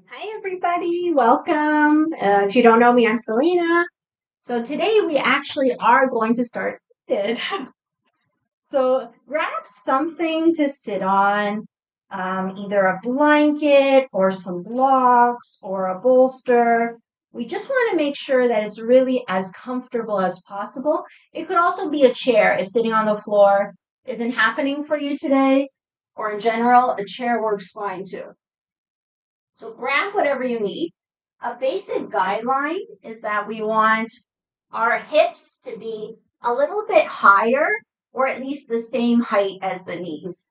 Hi, everybody. Welcome. If you don't know me, I'm Selena. So today we actually are going to start seated. So grab something to sit on, either a blanket or some blocks or a bolster. We just want to make sure that it's really as comfortable as possible. It could also be a chair if sitting on the floor isn't happening for you today, or in general, a chair works fine too. So grab whatever you need. A basic guideline is that we want our hips to be a little bit higher or at least the same height as the knees.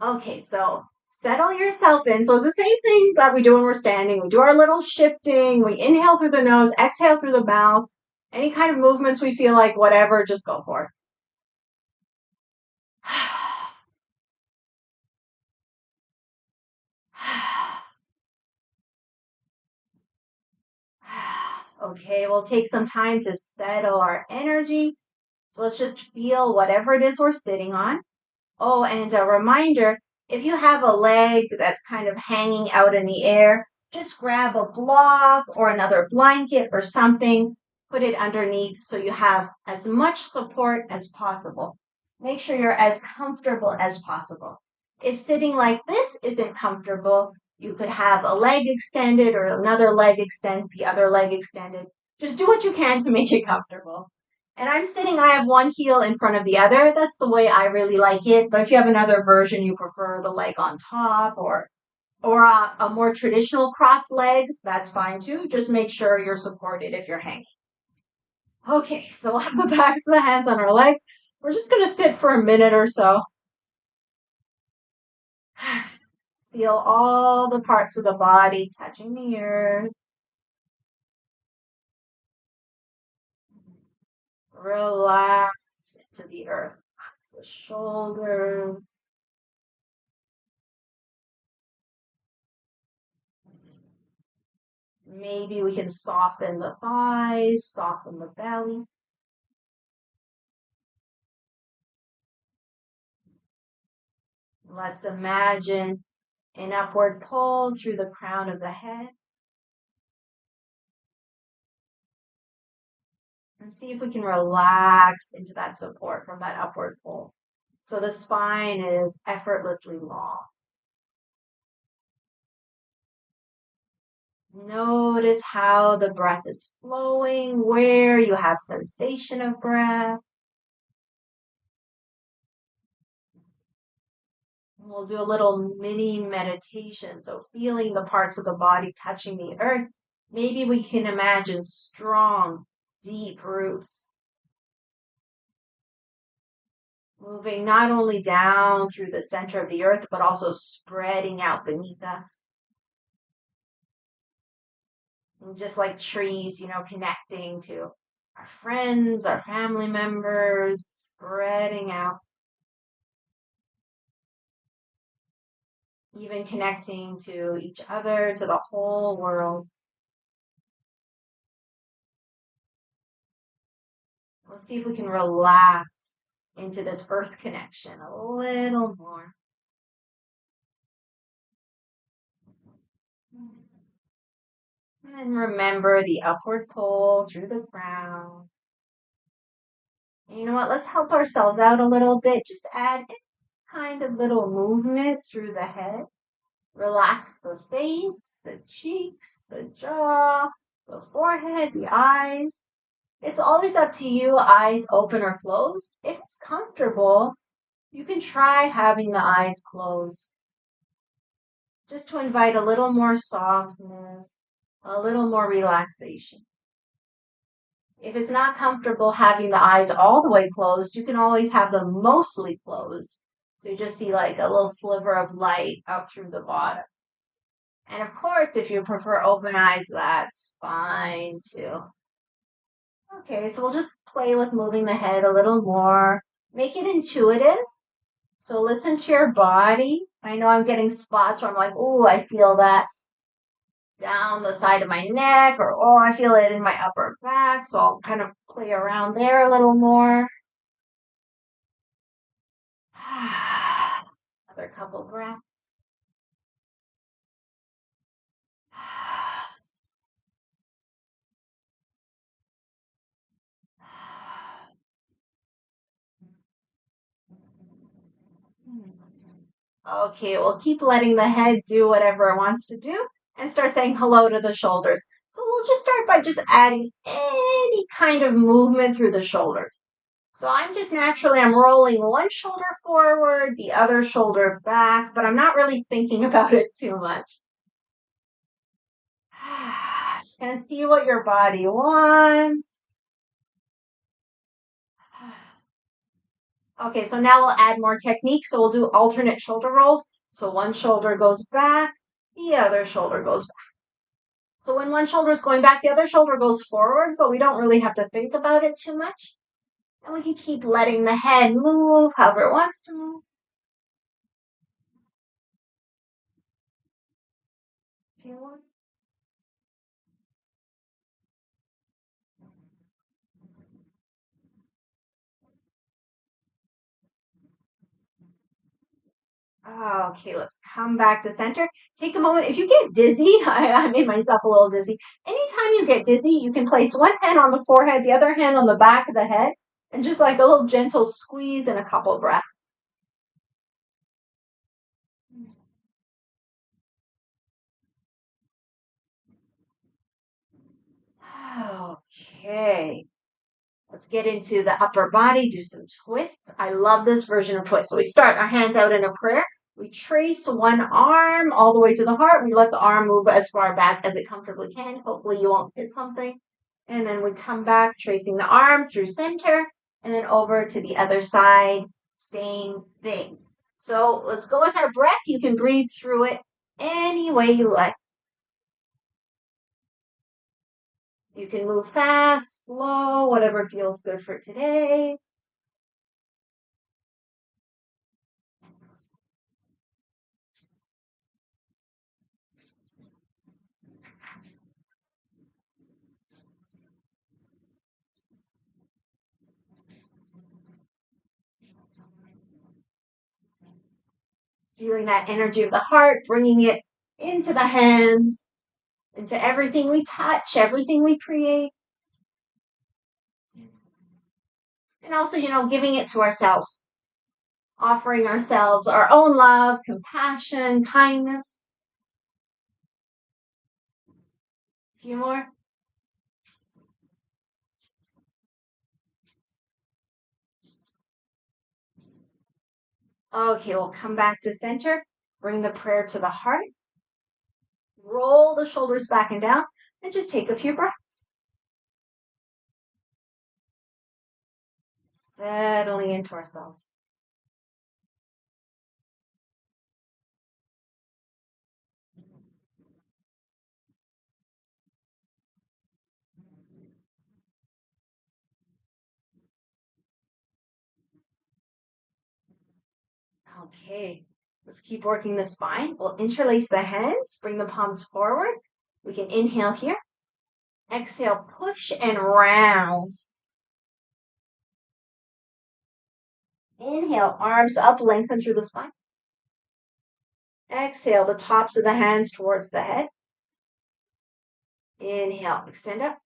Okay, so settle yourself in. So it's the same thing that we do when we're standing. We do our little shifting. We inhale through the nose, exhale through the mouth. Any kind of movements we feel like, whatever, just go for. Okay, we'll take some time to settle our energy. So let's just feel whatever it is we're sitting on. Oh, and a reminder, if you have a leg that's kind of hanging out in the air, just grab a block or another blanket or something, put it underneath so you have as much support as possible. Make sure you're as comfortable as possible. If sitting like this isn't comfortable, you could have a leg extended or another leg extend, the other leg extended. Just do what you can to make it comfortable. And I'm sitting, I have one heel in front of the other. That's the way I really like it. But if you have another version, you prefer the leg on top or a more traditional cross legs, that's fine too. Just make sure you're supported if you're hanging. Okay, so we'll have the backs of the hands on our legs. We're just going to sit for a minute or so. Feel all the parts of the body touching the earth. Relax into the earth. Relax the shoulders. Maybe we can soften the thighs, soften the belly. Let's imagine an upward pull through the crown of the head. And see if we can relax into that support from that upward pull. So the spine is effortlessly long. Notice how the breath is flowing, where you have sensation of breath. We'll do a little mini meditation. So feeling the parts of the body touching the earth. Maybe we can imagine strong, deep roots moving not only down through the center of the earth, but also spreading out beneath us. And just like trees, connecting to our friends, our family members, spreading out, even connecting to each other, to the whole world. Let's see if we can relax into this earth connection a little more. And then remember the upward pull through the crown. And you know what? Let's help ourselves out a little bit. Just add any kind of little movement through the head. Relax the face, the cheeks, the jaw, the forehead, the eyes. It's always up to you, eyes open or closed. If it's comfortable, you can try having the eyes closed just to invite a little more softness, a little more relaxation. If it's not comfortable having the eyes all the way closed, you can always have them mostly closed. So you just see like a little sliver of light out through the bottom. And of course, if you prefer open eyes, that's fine too. Okay, so we'll just play with moving the head a little more. Make it intuitive. So listen to your body. I know I'm getting spots where I'm like, oh, I feel that down the side of my neck, or oh, I feel it in my upper back. So I'll kind of play around there a little more. Another couple breaths. Okay, we'll keep letting the head do whatever it wants to do and start saying hello to the shoulders. So we'll just start by just adding any kind of movement through the shoulders. So I'm rolling one shoulder forward, the other shoulder back, but I'm not really thinking about it too much. Just gonna see what your body wants. Okay, so now we'll add more technique. So we'll do alternate shoulder rolls. So one shoulder goes back, the other shoulder goes back. So when one shoulder is going back, the other shoulder goes forward, but we don't really have to think about it too much. And we can keep letting the head move however it wants to move. If you want. Okay, let's come back to center. Take a moment. If you get dizzy, I made myself a little dizzy. Anytime you get dizzy, you can place one hand on the forehead, the other hand on the back of the head, and just like a little gentle squeeze and a couple breaths. Okay, let's get into the upper body, do some twists. I love this version of twist. So we start our hands out in a prayer. We trace one arm all the way to the heart. We let the arm move as far back as it comfortably can. Hopefully you won't hit something. And then we come back, tracing the arm through center, and then over to the other side, same thing. So let's go with our breath. You can breathe through it any way you like. You can move fast, slow, whatever feels good for today. Feeling that energy of the heart, bringing it into the hands, into everything we touch, everything we create. And also, giving it to ourselves, offering ourselves our own love, compassion, kindness. A few more. Okay, we'll come back to center. Bring the prayer to the heart. Roll the shoulders back and down, and just take a few breaths. Settling into ourselves. Okay, let's keep working the spine. We'll interlace the hands, bring the palms forward. We can inhale here. Exhale, push and round. Inhale, arms up, lengthen through the spine. Exhale, the tops of the hands towards the head. Inhale, extend up.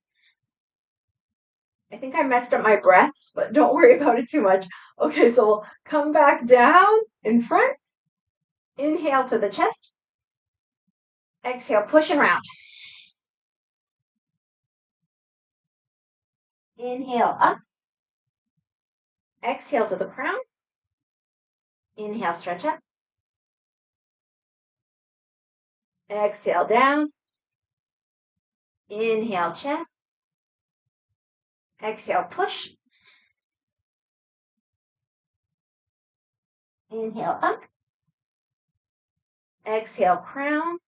I think I messed up my breaths, but don't worry about it too much. Okay, so we'll come back down in front. Inhale to the chest. Exhale, push and round. Inhale up. Exhale to the crown. Inhale, stretch up. Exhale down. Inhale, chest. Exhale, push. Inhale up. Exhale, crown.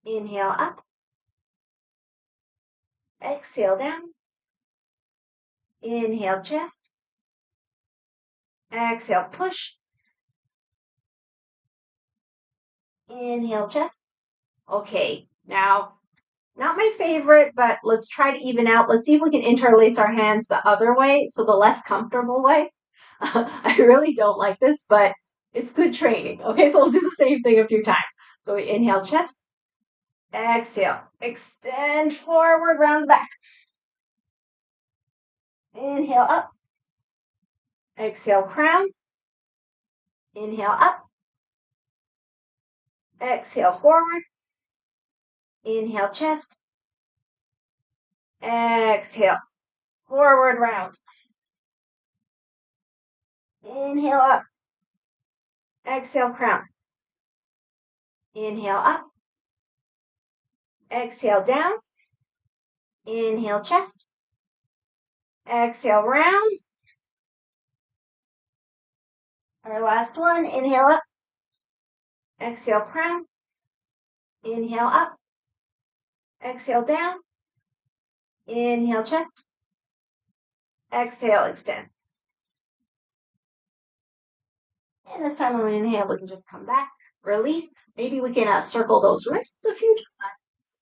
Inhale up. Exhale down. Inhale, chest. Exhale, push. Inhale, chest. Okay, now, not my favorite, but let's try to even out. Let's see if we can interlace our hands the other way, so the less comfortable way. I really don't like this, but it's good training. Okay, so we'll do the same thing a few times. So we inhale, chest. Exhale, extend forward, round the back. Inhale up. Exhale, crown. Inhale up. Exhale forward. Inhale chest. Exhale. Forward round. Inhale up. Exhale crown. Inhale up. Exhale down. Inhale chest. Exhale round. Our last one. Inhale up. Exhale crown. Inhale up. Exhale down. Inhale chest. Exhale extend. And this time when we inhale, we can just come back, release. Maybe we can circle those wrists a few times.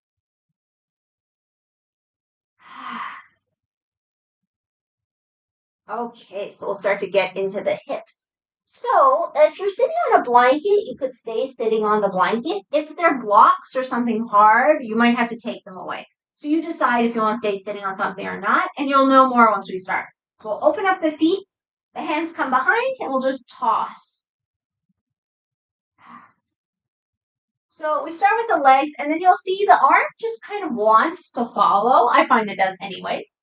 Okay, so we'll start to get into the hips. So if you're sitting on a blanket, you could stay sitting on the blanket. If they're blocks or something hard, you might have to take them away. So you decide if you want to stay sitting on something or not, and you'll know more once we start. So we'll open up the feet, the hands come behind, and we'll just toss. So we start with the legs, and then you'll see the arm just kind of wants to follow. I find it does anyways.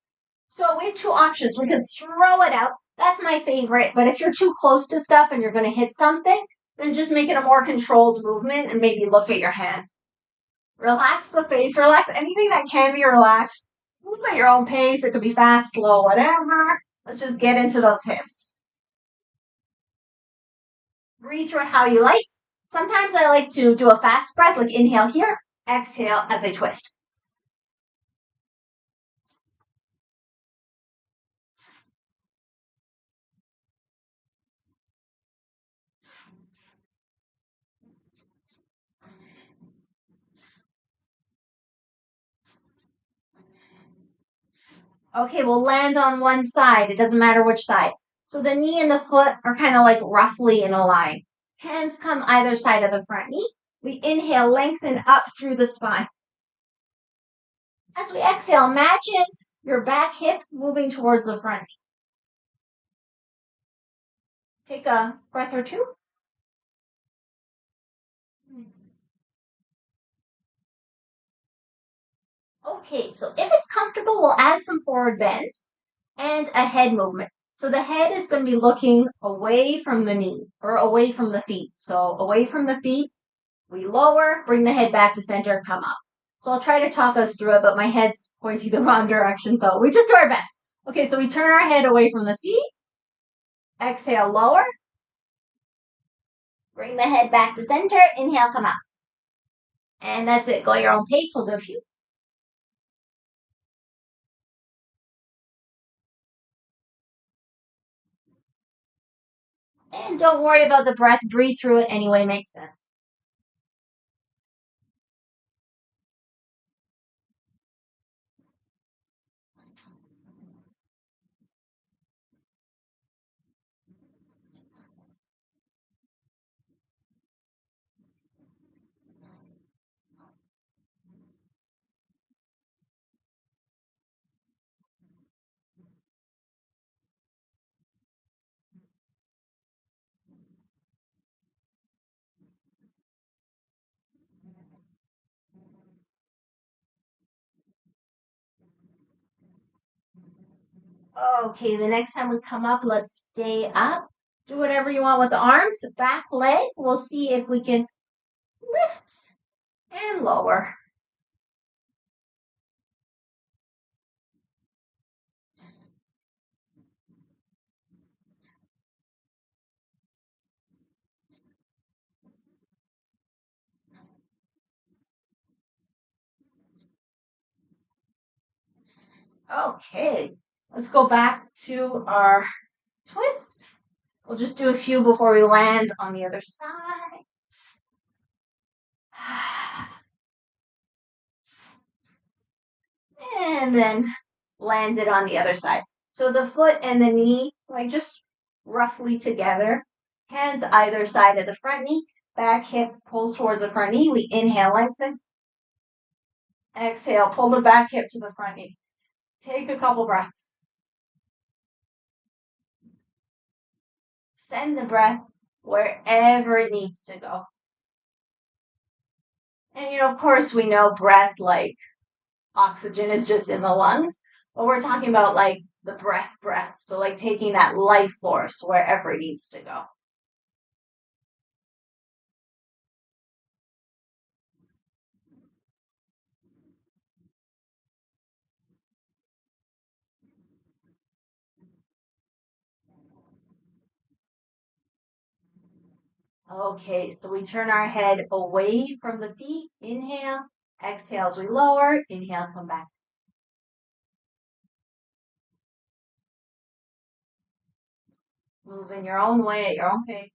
So we have two options. We can throw it out. That's my favorite. But if you're too close to stuff and you're going to hit something, then just make it a more controlled movement and maybe look at your hands. Relax the face. Relax anything that can be relaxed. Move at your own pace. It could be fast, slow, whatever. Let's just get into those hips. Breathe through it how you like. Sometimes I like to do a fast breath, like inhale here, exhale as I twist. Okay, we'll land on one side. It doesn't matter which side. So the knee and the foot are kind of like roughly in a line. Hands come either side of the front knee. We inhale, lengthen up through the spine. As we exhale, imagine your back hip moving towards the front. Take a breath or two. Okay, so if it's comfortable, we'll add some forward bends and a head movement. So the head is going to be looking away from the knee or away from the feet. So away from the feet, we lower, bring the head back to center, come up. So I'll try to talk us through it, but my head's pointing the wrong direction, so we just do our best. Okay, so we turn our head away from the feet. Exhale, lower. Bring the head back to center. Inhale, come up. And that's it. Go at your own pace. We'll do a few. And don't worry about the breath. Breathe through it anyway. Makes sense. Okay, the next time we come up, let's stay up. Do whatever you want with the arms. Back leg. We'll see if we can lift and lower. Okay, let's go back to our twists. We'll just do a few before we land on the other side. And then lands it on the other side. So the foot and the knee, like just roughly together. Hands either side of the front knee. Back hip pulls towards the front knee. We inhale, lengthen. Exhale, pull the back hip to the front knee. Take a couple breaths. Send the breath wherever it needs to go. And of course, we know breath, like oxygen, is just in the lungs, but we're talking about like the breath. So, like taking that life force wherever it needs to go. Okay, so we turn our head away from the feet. Inhale, exhale as we lower. Inhale, come back. Move in your own way at your own pace.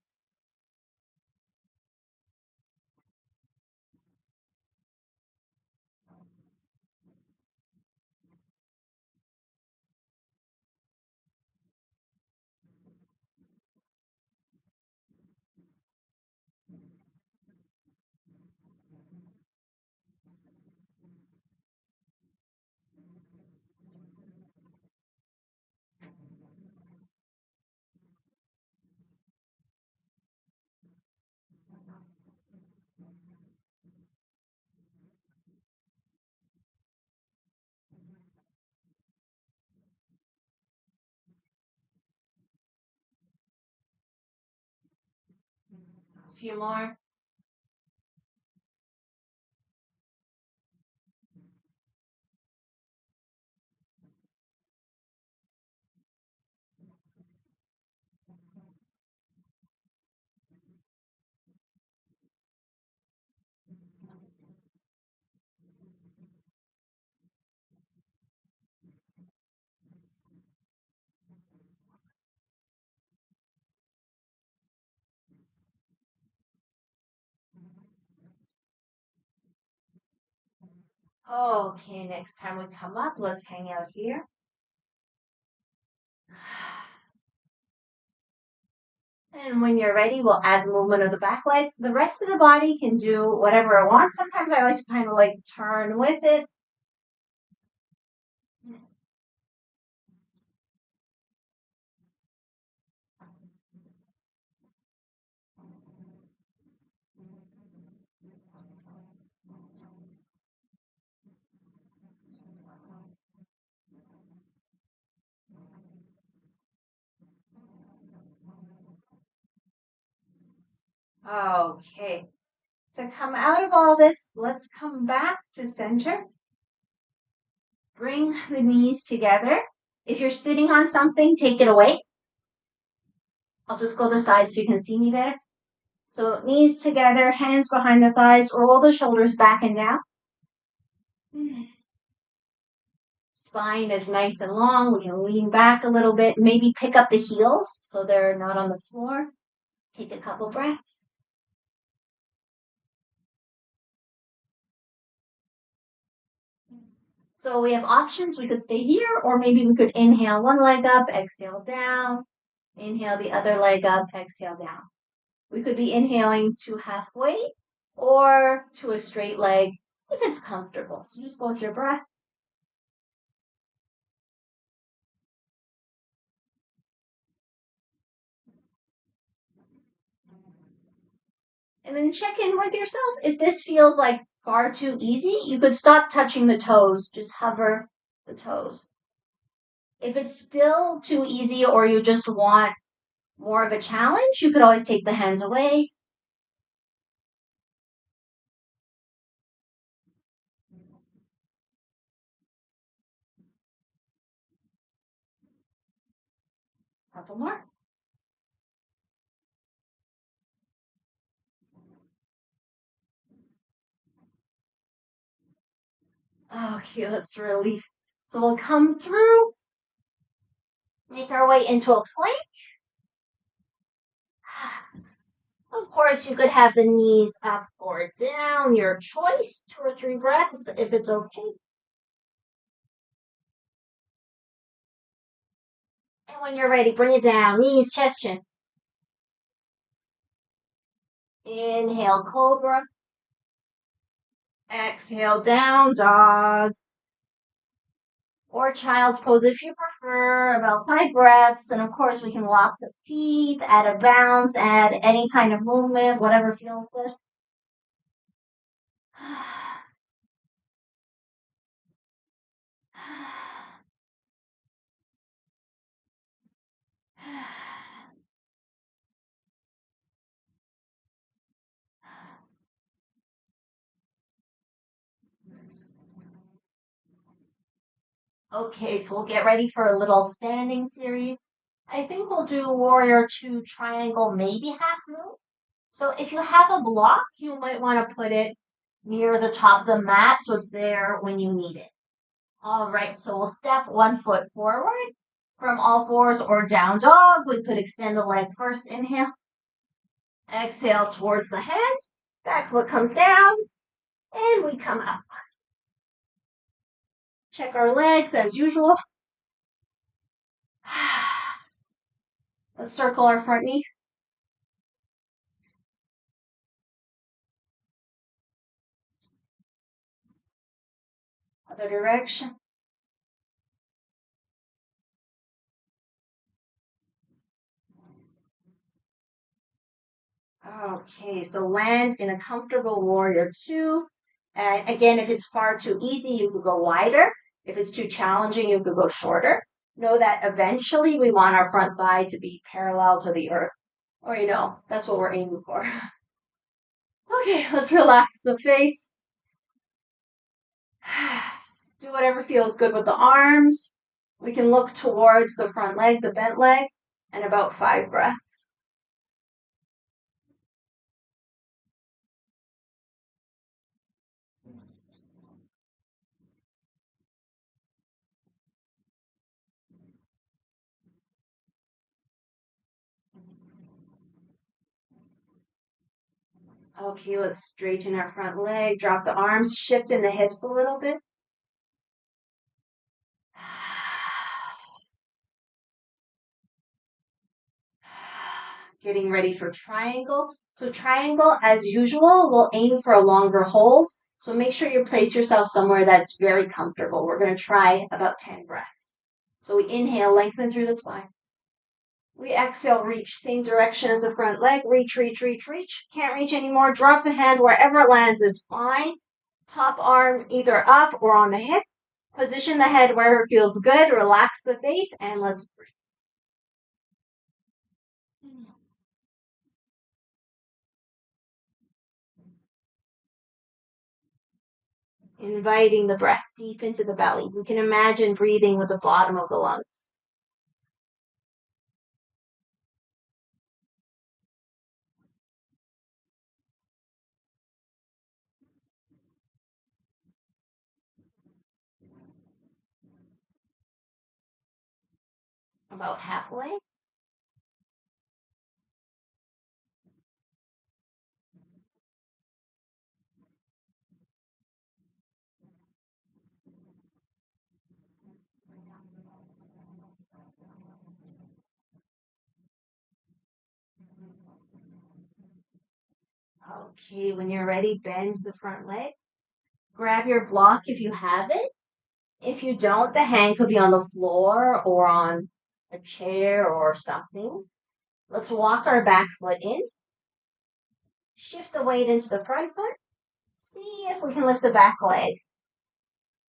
A few more. Okay, next time we come up, let's hang out here. And when you're ready, we'll add the movement of the back leg. The rest of the body can do whatever it wants. Sometimes I like to kind of like turn with it. Okay. To come out of all this, let's come back to center. Bring the knees together. If you're sitting on something, take it away. I'll just go to the side so you can see me better. So knees together, hands behind the thighs, roll the shoulders back and down. Spine is nice and long. We can lean back a little bit, maybe pick up the heels so they're not on the floor. Take a couple breaths. So we have options. We could stay here, or maybe we could inhale one leg up, exhale down. Inhale the other leg up, exhale down. We could be inhaling to halfway or to a straight leg if it's comfortable. So just go with your breath. And then check in with yourself. If this feels like far too easy, you could stop touching the toes. Just hover the toes. If it's still too easy or you just want more of a challenge, you could always take the hands away. Couple more. Okay, let's release. So we'll come through, make our way into a plank. Of course, you could have the knees up or down, your choice, 2 or 3 breaths if it's okay. And when you're ready, bring it down, knees, chest, chin. Inhale, cobra. Exhale, down dog. Or child's pose if you prefer, about 5 breaths. And of course, we can walk the feet, add a bounce, add any kind of movement, whatever feels good. Okay, so we'll get ready for a little standing series. I think we'll do warrior two triangle, maybe half moon. So if you have a block, you might want to put it near the top of the mat so it's there when you need it. All right, so we'll step 1 foot forward from all fours or down dog. We could extend the leg first. Inhale, exhale towards the hands. Back foot comes down and we come up. Check our legs as usual. Let's circle our front knee. Other direction. Okay, so land in a comfortable warrior two. And again, if it's far too easy, you could go wider. If it's too challenging, you could go shorter. Know that eventually we want our front thigh to be parallel to the earth. Or, that's what we're aiming for. Okay, let's relax the face. Do whatever feels good with the arms. We can look towards the front leg, the bent leg, and about 5 breaths. Okay, let's straighten our front leg, drop the arms, shift in the hips a little bit. Getting ready for triangle. So triangle, as usual, we'll aim for a longer hold. So make sure you place yourself somewhere that's very comfortable. We're going to try about 10 breaths. So we inhale, lengthen through the spine. We exhale, reach, same direction as the front leg. Reach, reach, reach, reach. Can't reach anymore. Drop the hand wherever it lands is fine. Top arm either up or on the hip. Position the head where it feels good. Relax the face and let's breathe. Inviting the breath deep into the belly. We can imagine breathing with the bottom of the lungs. About halfway. Okay, when you're ready, bend the front leg. Grab your block if you have it. If you don't, the hand could be on the floor or on a chair or something. Let's walk our back foot in. Shift the weight into the front foot. See if we can lift the back leg.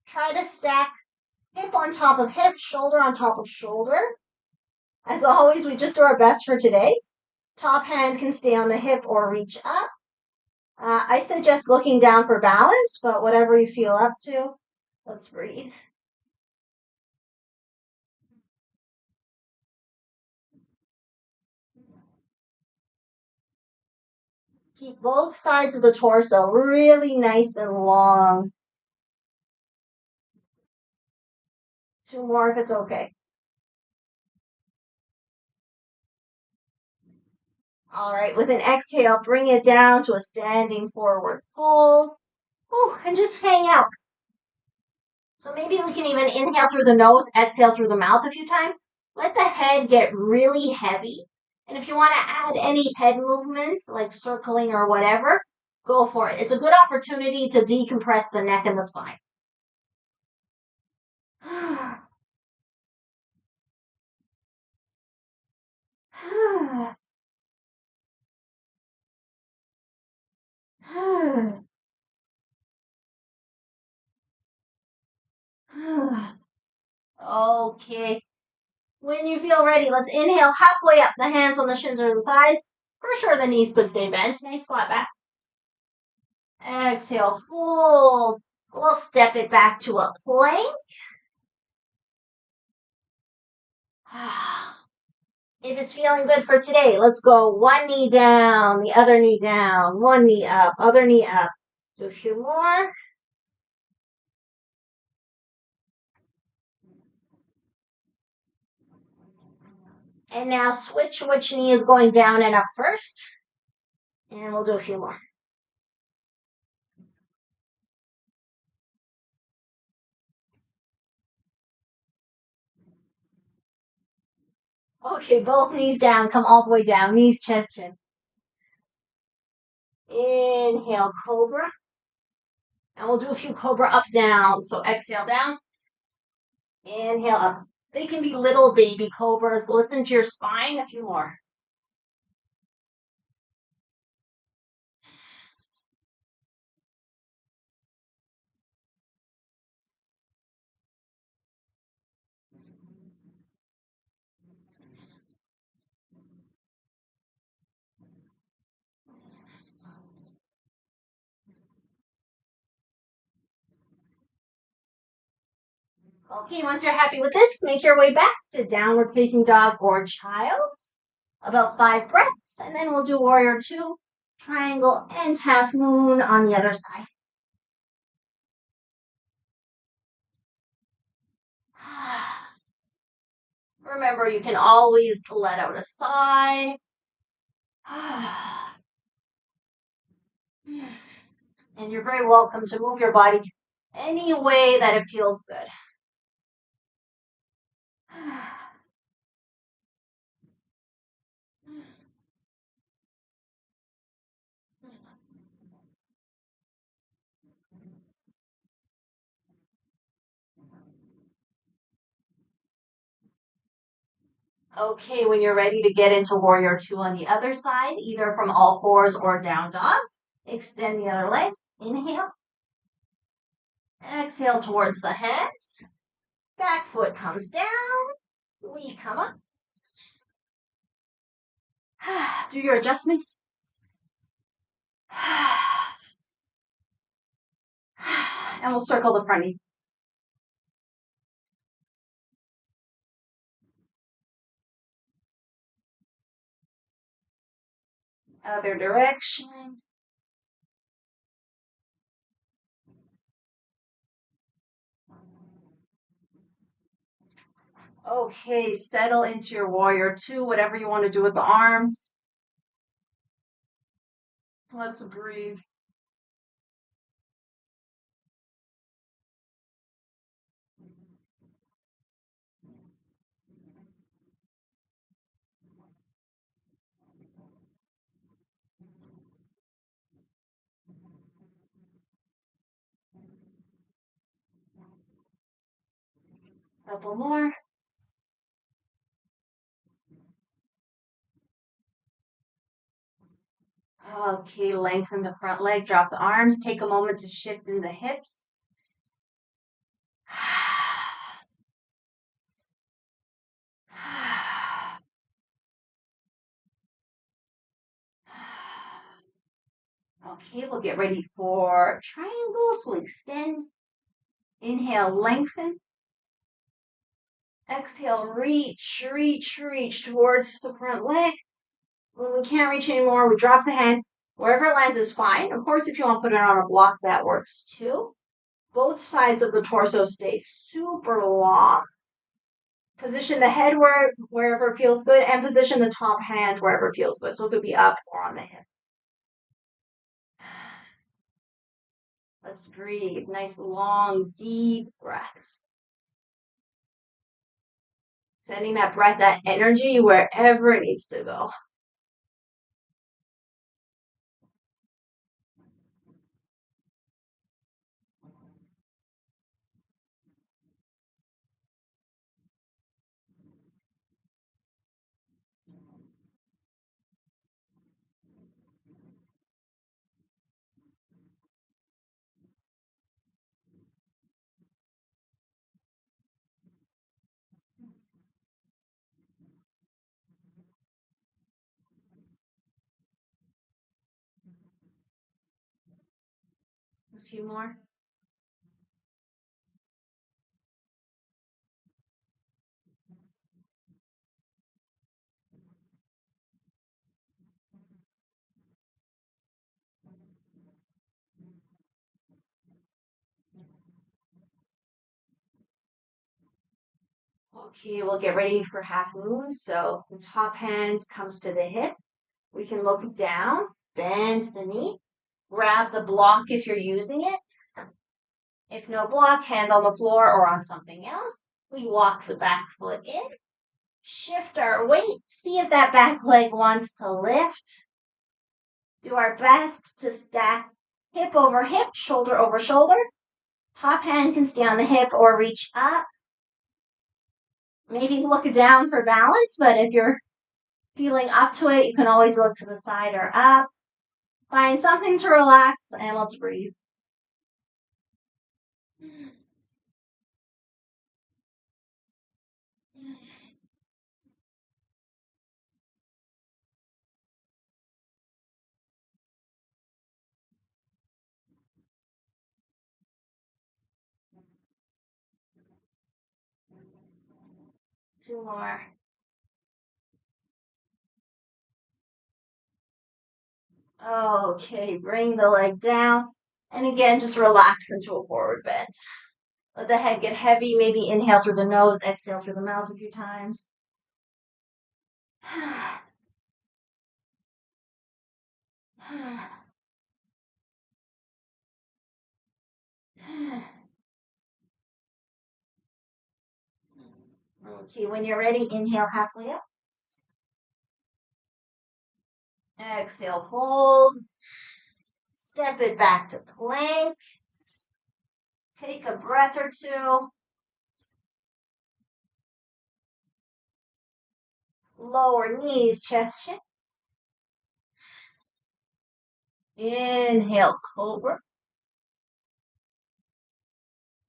Try to stack hip on top of hip, shoulder on top of shoulder. As always, we just do our best for today. Top hand can stay on the hip or reach up. I suggest looking down for balance, but whatever you feel up to, let's breathe. Keep both sides of the torso really nice and long. 2 more if it's okay. All right, with an exhale, bring it down to a standing forward fold. Ooh, and just hang out. So maybe we can even inhale through the nose, exhale through the mouth a few times. Let the head get really heavy. And if you want to add any head movements, like circling or whatever, go for it. It's a good opportunity to decompress the neck and the spine. Okay. When you feel ready, let's inhale halfway up, the hands on the shins or the thighs. For sure, the knees could stay bent. Nice flat back. Exhale, fold. We'll step it back to a plank. If it's feeling good for today, let's go one knee down, the other knee down, one knee up, other knee up. Do a few more. And now switch which knee is going down and up first. And we'll do a few more. Okay, both knees down. Come all the way down. Knees, chest, chin. Inhale, cobra. And we'll do a few cobra up, down. So exhale down. Inhale up. They can be little baby cobras. Listen to your spine. A few more. Okay, once you're happy with this, make your way back to downward facing dog or child. About 5 breaths, and then we'll do warrior 2, triangle, and half moon on the other side. Remember, you can always let out a sigh. And you're very welcome to move your body any way that it feels good. Okay, when you're ready to get into warrior 2 on the other side, either from all fours or down dog, extend the other leg. Inhale. Exhale towards the hands. Back foot comes down. We come up. Do your adjustments. And we'll circle the front knee. Other direction. Okay, settle into your warrior 2, whatever you want to do with the arms. Let's breathe. Couple more. Okay, lengthen the front leg, drop the arms, take a moment to shift in the hips. Okay, we'll get ready for triangle. So extend. Inhale, lengthen. Exhale, reach, reach, reach towards the front leg. When we can't reach anymore, we drop the hand. Wherever it lands is fine. Of course, if you want to put it on a block, that works too. Both sides of the torso stay super long. Position the head wherever it feels good, and position the top hand wherever it feels good. So it could be up or on the hip. Let's breathe. Nice, long, deep breaths. Sending that breath, that energy wherever it needs to go. few more. Okay, we'll get ready for half moon. So the top hand comes to the hip. We can look down, bend the knee, grab the block if you're using it. If no block, hand on the floor or on something else. We walk the back foot in, shift our weight, see if that back leg wants to lift. Do our best to stack hip over hip, shoulder over shoulder. Top hand can stay on the hip or reach up. Maybe look down for balance, but if you're feeling up to it, you can always look to the side or up. Find something to relax and let's breathe. 2 more. Okay, bring the leg down. And again, just relax into a forward bend. Let the head get heavy. Maybe inhale through the nose, exhale through the mouth a few times. Okay, when you're ready, inhale halfway up. Exhale, fold. Step it back to plank. Take a breath or two. Lower knees, chest chin. Inhale, cobra.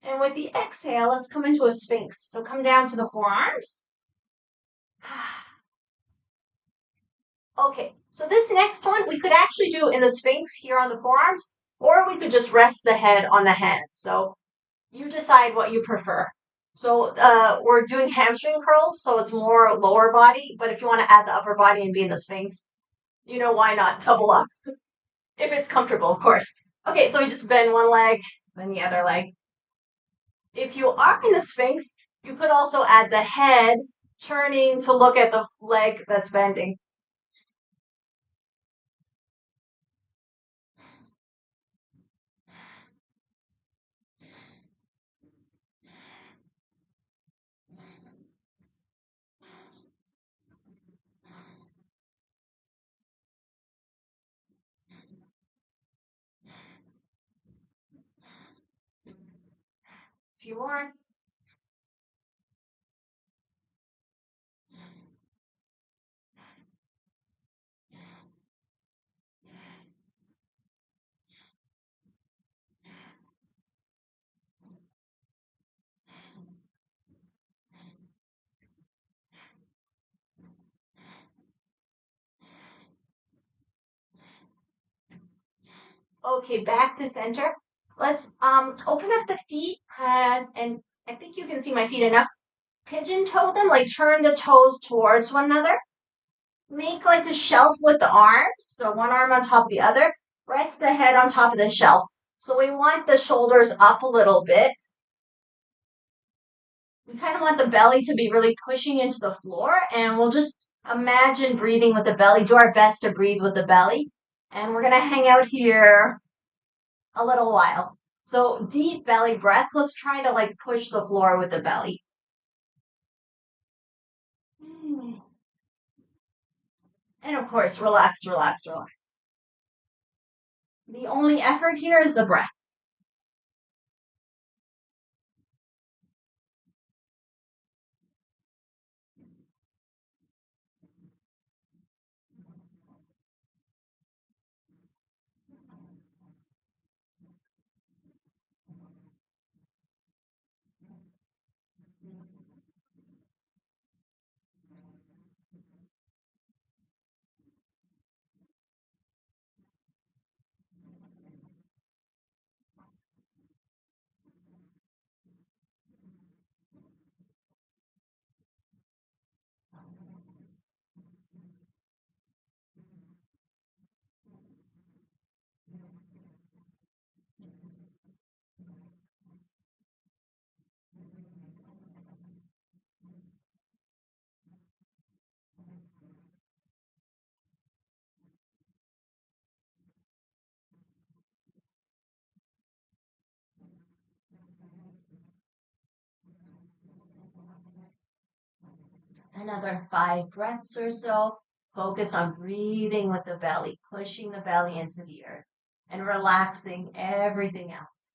And with the exhale, let's come into a sphinx. So come down to the forearms. Okay, so this next one we could actually do in the sphinx here on the forearms, or we could just rest the head on the hands. So you decide what you prefer. So we're doing hamstring curls, so it's more lower body, but if you want to add the upper body and be in the sphinx, why not double up? If it's comfortable, of course. Okay, so we just bend one leg, then the other leg. If you are in the sphinx, you could also add the head turning to look at the leg that's bending. A few more. Okay, back to center. Let's open up the feet and I think you can see my feet enough. Pigeon toe them, like turn the toes towards one another. Make like a shelf with the arms, so one arm on top of the other. Rest the head on top of the shelf. So we want the shoulders up a little bit. We kind of want the belly to be really pushing into the floor, and we'll just imagine breathing with the belly. Do our best to breathe with the belly. And we're going to hang out here a little while. So deep belly breath. Let's try to like push the floor with the belly. And of course, relax, relax, relax. The only effort here is the breath. Another 5 breaths or so. Focus on breathing with the belly, pushing the belly into the earth and relaxing everything else.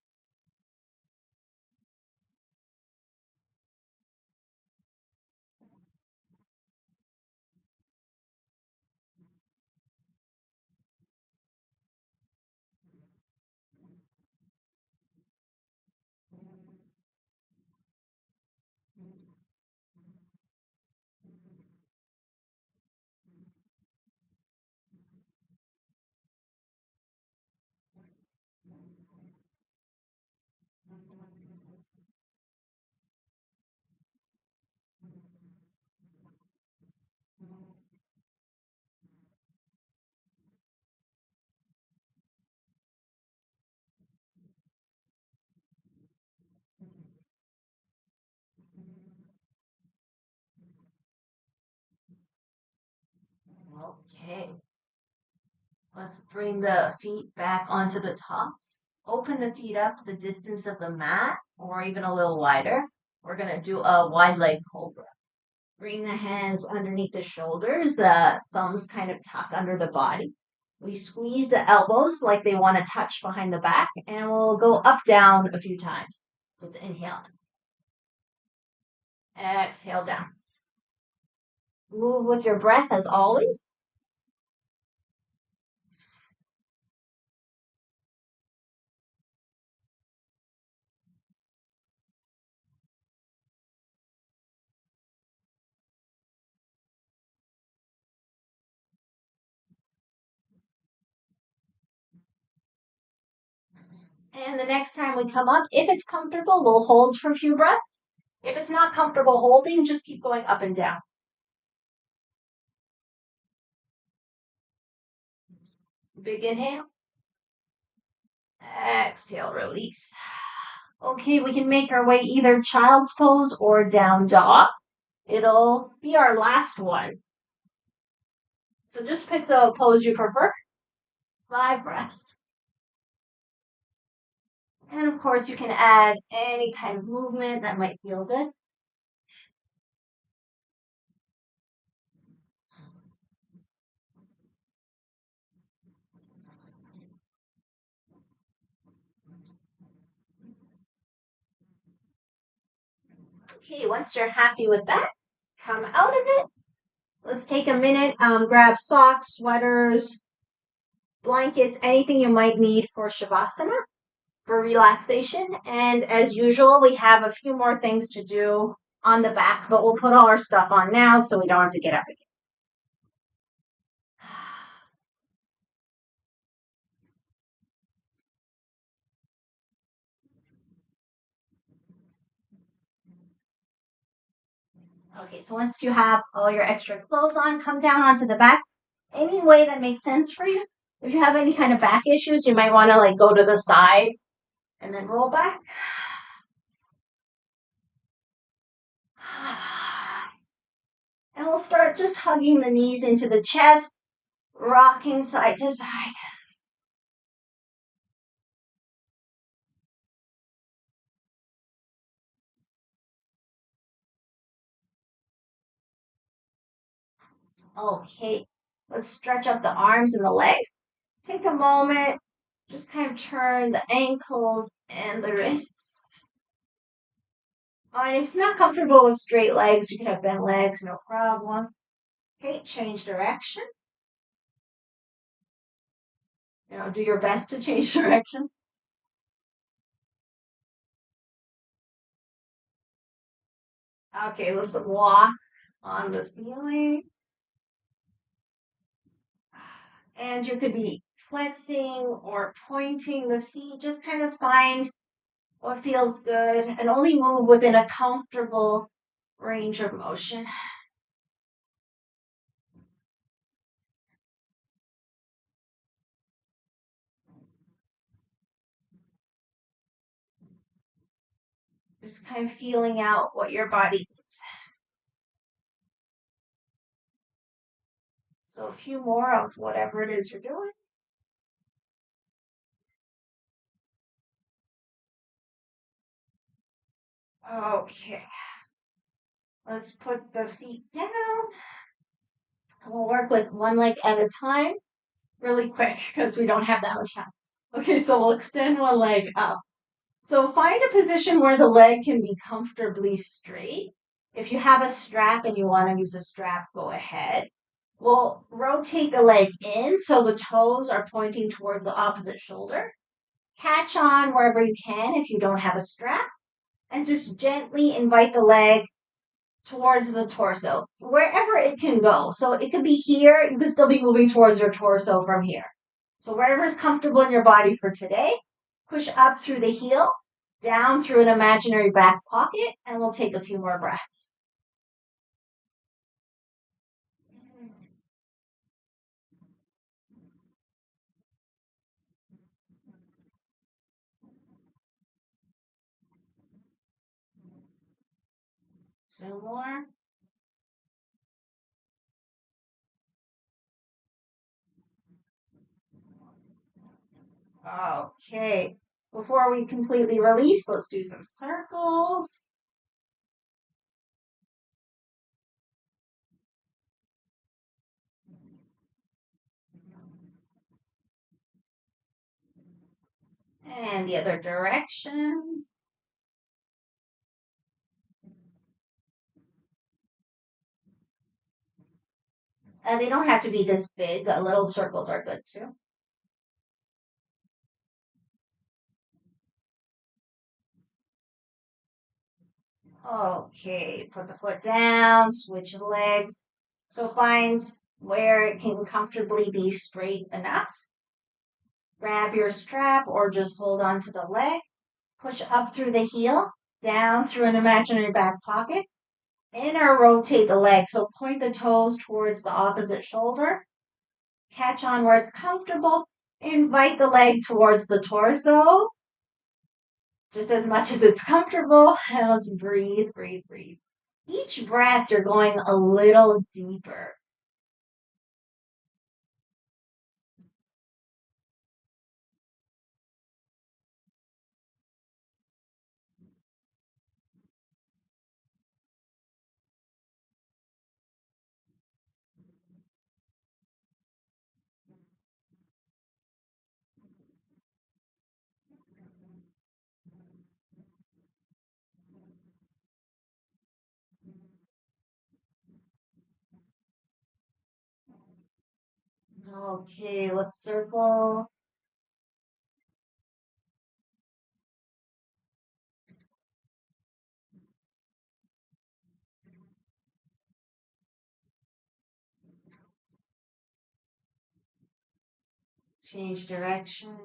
Okay, let's bring the feet back onto the tops. Open the feet up the distance of the mat or even a little wider. We're going to do a wide leg cobra. Bring the hands underneath the shoulders, the thumbs kind of tuck under the body. We squeeze the elbows like they want to touch behind the back, and we'll go up, down a few times. So it's inhale, exhale down. Move with your breath as always. And the next time we come up, if it's comfortable, we'll hold for a few breaths. If it's not comfortable holding, just keep going up and down. Big inhale. Exhale, release. Okay, we can make our way either child's pose or down dog. It'll be our last one. So just pick the pose you prefer. 5 breaths. And of course, you can add any kind of movement that might feel good. Okay, once you're happy with that, come out of it. Let's take a minute, grab socks, sweaters, blankets, anything you might need for Shavasana, for relaxation. And as usual, we have a few more things to do on the back, but we'll put all our stuff on now so we don't have to get up again. Okay, so once you have all your extra clothes on, come down onto the back any way that makes sense for you. If you have any kind of back issues, you might want to like go to the side and then roll back. And we'll start just hugging the knees into the chest, rocking side to side. Okay, let's stretch up the arms and the legs. Take a moment, just kind of turn the ankles and the wrists. Oh, and if it's not comfortable with straight legs, you can have bent legs, no problem. Okay, change direction. Do your best to change direction. Okay, let's walk on the ceiling. And you could be flexing or pointing the feet. Just kind of find what feels good and only move within a comfortable range of motion. Just kind of feeling out what your body needs. So a few more of whatever it is you're doing. Okay. Let's put the feet down. We'll work with one leg at a time really quick because we don't have that much time. Okay, so we'll extend one leg up. So find a position where the leg can be comfortably straight. If you have a strap and you want to use a strap, go ahead. We'll rotate the leg in so the toes are pointing towards the opposite shoulder. Catch on wherever you can if you don't have a strap, and just gently invite the leg towards the torso, wherever it can go. So it could be here, you could still be moving towards your torso from here. So wherever is comfortable in your body for today, push up through the heel, down through an imaginary back pocket, and we'll take a few more breaths. Two more. Okay. Before we completely release, let's do some circles. And the other direction. They don't have to be this big. Little circles are good too. Okay, put the foot down, switch legs. So find where it can comfortably be straight enough. Grab your strap or just hold on to the leg. Push up through the heel, down through an imaginary back pocket. Inner rotate the leg, so point the toes towards the opposite shoulder. Catch on where it's comfortable. Invite the leg towards the torso, just as much as it's comfortable. And let's breathe, breathe, breathe. Each breath, you're going a little deeper. Okay, let's circle. Change direction.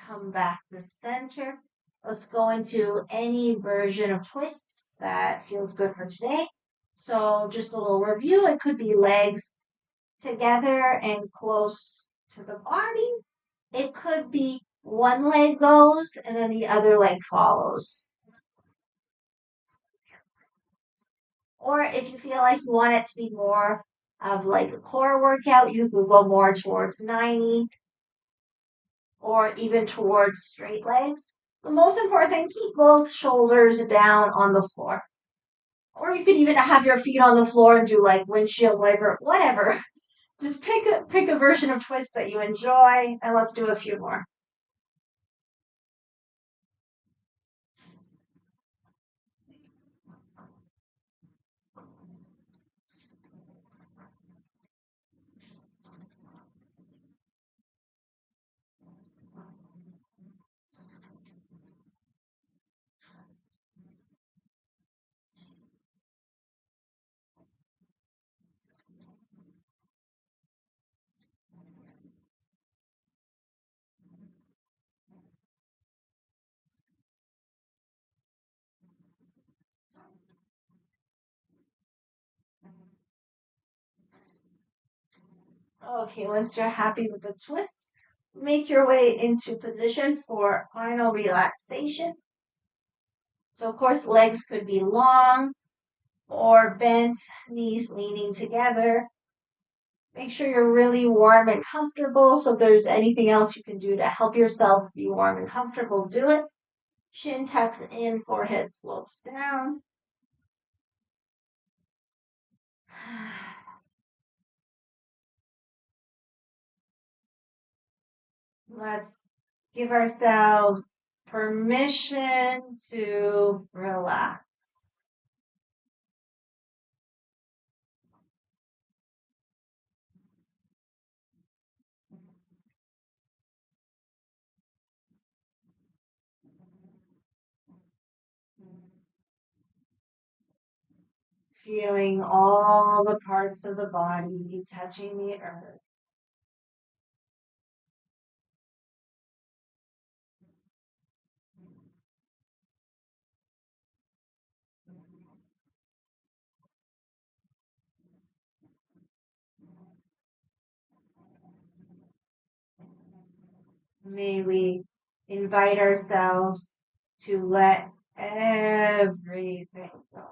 Come back to center. Let's go into any version of twists that feels good for today. So just a little review. It could be legs together and close to the body. It could be one leg goes and then the other leg follows. Or if you feel like you want it to be more of like a core workout, you could go more towards 90 or even towards straight legs. The most important thing, keep both shoulders down on the floor. Or you could even have your feet on the floor and do like windshield wiper, whatever. Just pick a version of twist that you enjoy, and let's do a few more. Okay, once you're happy with the twists, make your way into position for final relaxation. So, of course, legs could be long, or bent knees leaning together. Make sure you're really warm and comfortable. So if there's anything else you can do to help yourself be warm and comfortable, do it. Chin tucks in, forehead slopes down. Let's give ourselves permission to relax. Feeling all the parts of the body touching the earth. May we invite ourselves to let everything go.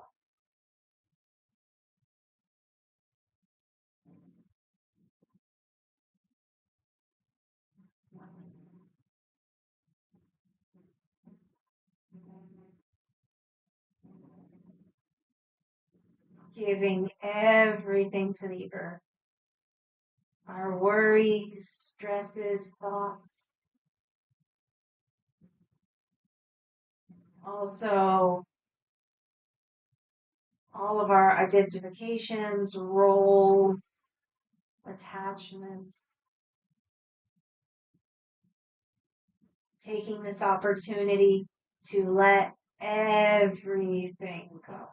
Giving everything to the earth. Our worries, stresses, thoughts. Also, all of our identifications, roles, attachments. Taking this opportunity to let everything go.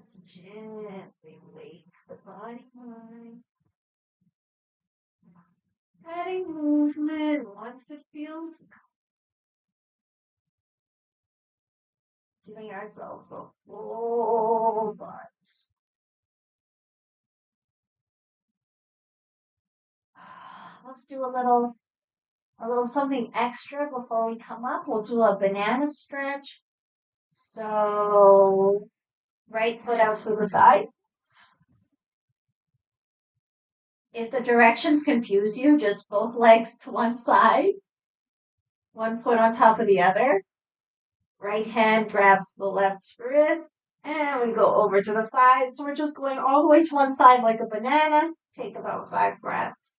Let's gently wake the body mind. Adding movement once it feels, giving ourselves a full body. Let's do a little something extra before we come up. We'll do a banana stretch. So right foot out to the side. If the directions confuse you, just both legs to one side, one foot on top of the other. Right hand grabs the left wrist, and we go over to the side. So we're just going all the way to one side like a banana. Take about 5 breaths.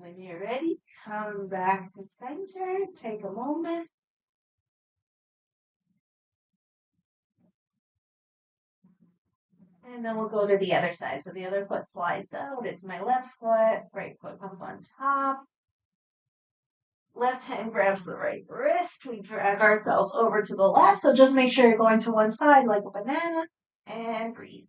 When you're ready, come back to center. Take a moment. And then we'll go to the other side. So the other foot slides out. It's my left foot. Right foot comes on top. Left hand grabs the right wrist. We drag ourselves over to the left. So just make sure you're going to one side like a banana and breathe.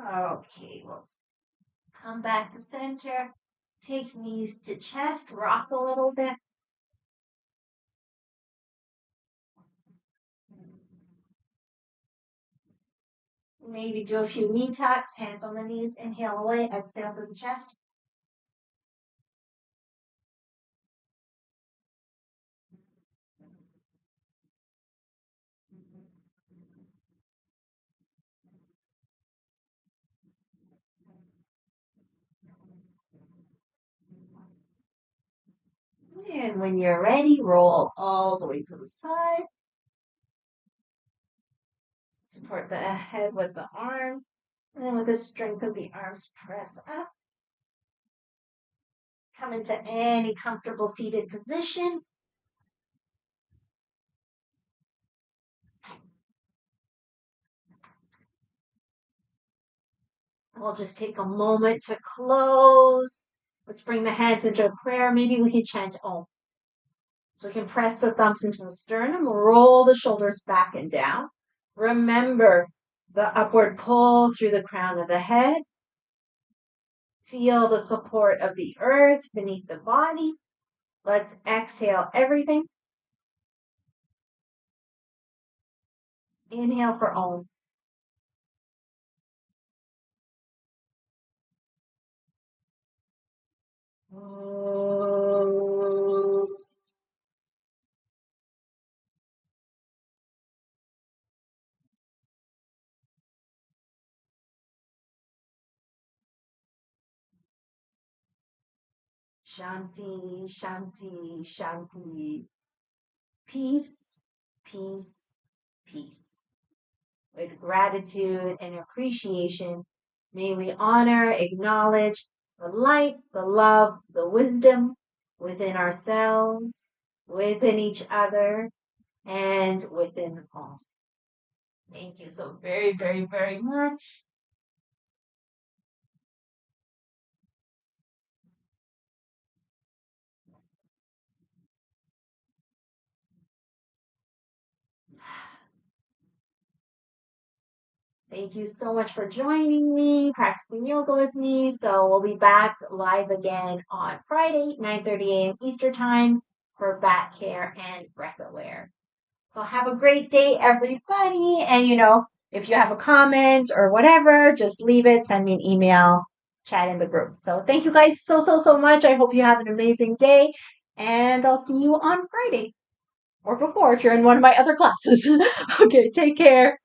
Okay, well, come back to center. Take knees to chest. Rock a little bit. Maybe do a few knee tucks, hands on the knees. Inhale away, exhale to the chest. And when you're ready, roll all the way to the side. Support the head with the arm. And then with the strength of the arms, press up. Come into any comfortable seated position. We'll just take a moment to close. Let's bring the hands into a prayer. Maybe we can chant Om. So we can press the thumbs into the sternum, roll the shoulders back and down. Remember the upward pull through the crown of the head. Feel the support of the earth beneath the body. Let's exhale everything. Inhale for Om. Shanti, Shanti, Shanti. Peace, peace, peace. With gratitude and appreciation, may we honor, acknowledge the light, the love, the wisdom within ourselves, within each other, and within all. Thank you so very, very, very much. Thank you so much for joining me, practicing yoga with me. So we'll be back live again on Friday, 9:30 a.m. Eastern Time for back care and breath aware. So have a great day, everybody. And if you have a comment or whatever, just leave it, send me an email, chat in the group. So thank you guys so, so, so much. I hope you have an amazing day. And I'll see you on Friday or before if you're in one of my other classes. Okay, take care.